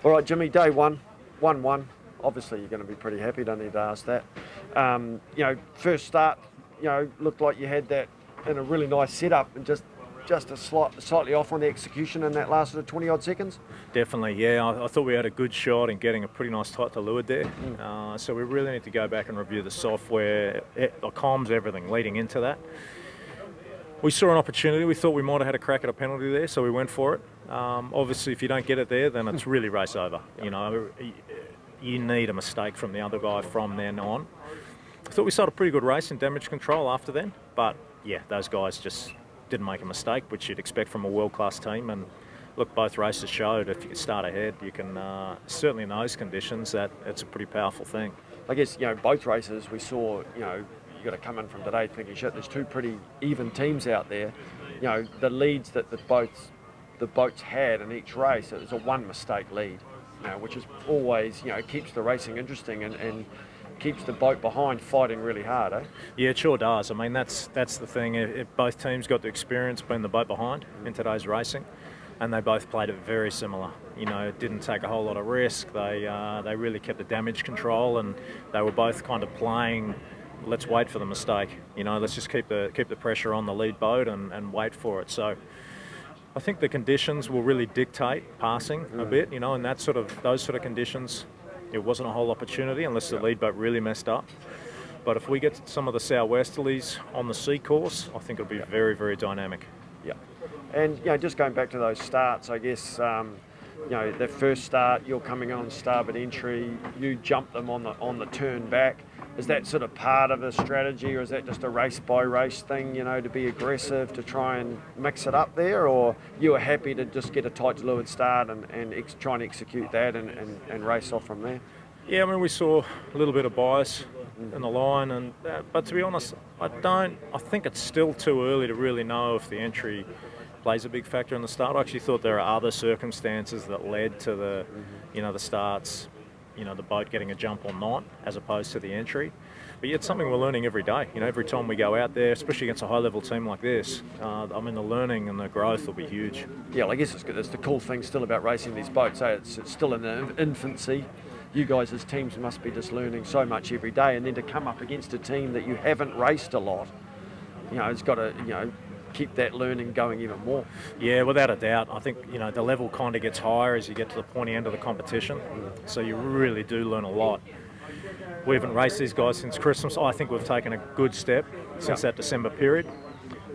All right, Jimmy, day 1-1. Obviously, you're going to be pretty happy. Don't need to ask that. First start, looked like you had that in a really nice setup and just slightly off on the execution in that last sort of 20 odd seconds. Definitely, yeah. I thought we had a good shot in getting a pretty nice tight to leeward there. So we really need to go back and review the software, the comms, everything leading into that. We saw an opportunity. We thought we might have had a crack at a penalty there, so we went for it. Obviously, if you don't get it there, then it's really race over. You need a mistake from the other guy from then on. I thought we started a pretty good race in damage control after then, but yeah, those guys just didn't make a mistake, which you'd expect from a world-class team. And look, both races showed if you start ahead, you can certainly in those conditions that it's a pretty powerful thing. I guess both races we saw. You got to come in from today thinking, shit, there's two pretty even teams out there. The leads that the boats had in each race, it was a one mistake lead, which is always, keeps the racing interesting and keeps the boat behind fighting really hard, eh? Yeah, it sure does. I mean, that's the thing. If both teams got the experience being the boat behind in today's racing, and they both played it very similar. It didn't take a whole lot of risk. They really kept the damage control, and they were both kind of playing, let's wait for the mistake. Let's just keep the pressure on the lead boat and wait for it. So I think the conditions will really dictate passing a bit, and those sort of conditions. It wasn't a whole opportunity unless the lead boat really messed up. But if we get some of the southwesterlies on the sea course, I think it'll be very, very dynamic. Yeah. And, just going back to those starts, I guess, the first start, you're coming on starboard entry, you jump them on the turn back. Is that sort of part of a strategy, or is that just a race-by-race thing, to be aggressive, to try and mix it up there? Or you were happy to just get a tight to leeward start and try and execute that and race off from there? Yeah, I mean, we saw a little bit of bias in the line, but to be honest, I think it's still too early to really know if the entry plays a big factor in the start. I actually thought there are other circumstances that led to the starts, the boat getting a jump or not, as opposed to the entry. But it's something we're learning every day. Every time we go out there, especially against a high-level team like this, the learning and the growth will be huge. Yeah, well, I guess it's the cool thing still about racing these boats. It's still in the infancy. You guys as teams must be just learning so much every day, and then to come up against a team that you haven't raced a lot, it's got to, keep that learning going even more. Yeah, without a doubt. I think, the level kind of gets higher as you get to the pointy end of the competition. So you really do learn a lot. We haven't raced these guys since Christmas. I think we've taken a good step since that December period.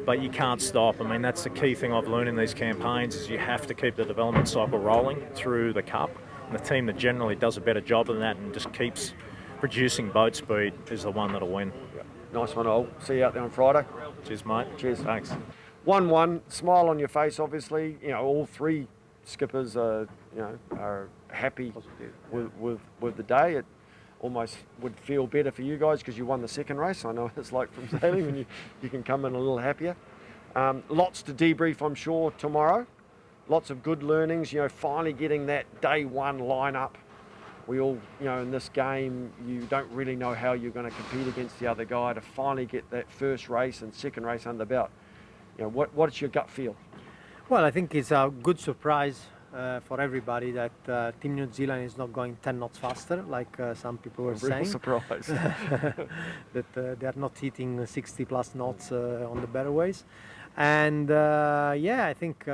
But you can't stop. I mean, that's the key thing I've learned in these campaigns is you have to keep the development cycle rolling through the Cup. And the team that generally does a better job than that and just keeps producing boat speed is the one that'll win. Nice one, I'll see you out there on Friday. Cheers, mate. Cheers. Thanks. 1-1, smile on your face, obviously. All three skippers are happy with the day. It almost would feel better for you guys because you won the second race. I know what it's like from sailing when you can come in a little happier. Lots to debrief, I'm sure, tomorrow. Lots of good learnings, finally getting that day one lineup. We all, in this game, you don't really know how you're going to compete against the other guy. To finally get that first race and second race under the belt, what's your gut feel? Well, I think it's a good surprise for everybody that Team New Zealand is not going 10 knots faster, like some people were saying. Real surprise. That they are not hitting 60 plus knots on the better ways. And I think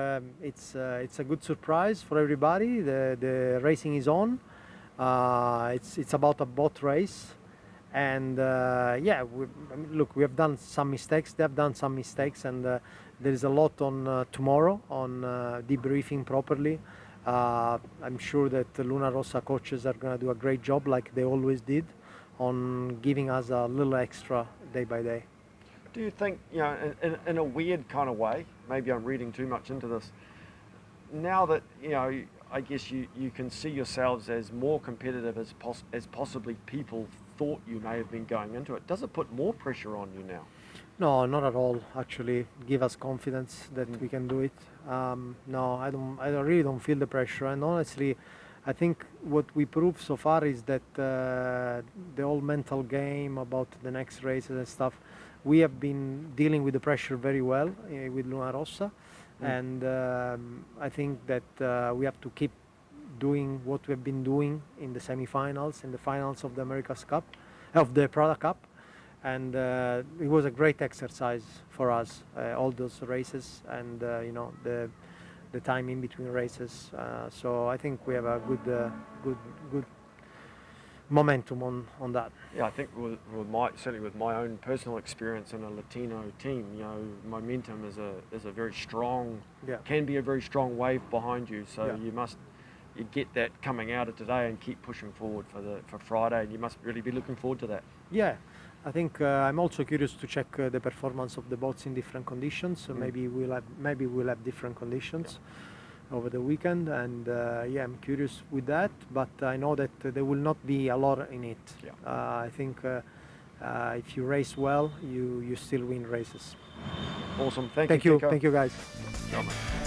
it's a good surprise for everybody. The racing is on. It's about a boat race, and look, we have done some mistakes. They have done some mistakes, and there is a lot on tomorrow on debriefing properly. I'm sure that the Luna Rossa coaches are going to do a great job, like they always did, on giving us a little extra day by day. Do you think, in a weird kind of way, maybe I'm reading too much into this, now that, I guess you can see yourselves as more competitive as possibly people thought you may have been going into it, does it put more pressure on you now? No, not at all. Actually, give us confidence that we can do it. No, I really don't feel the pressure. And honestly, I think what we proved so far is that the whole mental game about the next races and stuff, we have been dealing with the pressure very well with Luna Rossa. And I think that we have to keep doing what we've been doing in the semifinals and the finals of the America's Cup, of the Prada Cup, and it was a great exercise for us, all those races, and you know, the time in between races. So I think we have a good momentum on that. Yeah, I think with certainly with my own personal experience in a Latino team, you know, momentum is a very strong, can be a very strong wave behind you. So you get that coming out of today and keep pushing forward for Friday, and you must really be looking forward to that. Yeah, I think I'm also curious to check the performance of the boats in different conditions. So maybe we'll have different conditions over the weekend, and yeah, I'm curious with that, but I know that there will not be a lot in it. I think if you race well, you still win races. Awesome. Thank Thank you, you, Tico. thank you guys. Come on.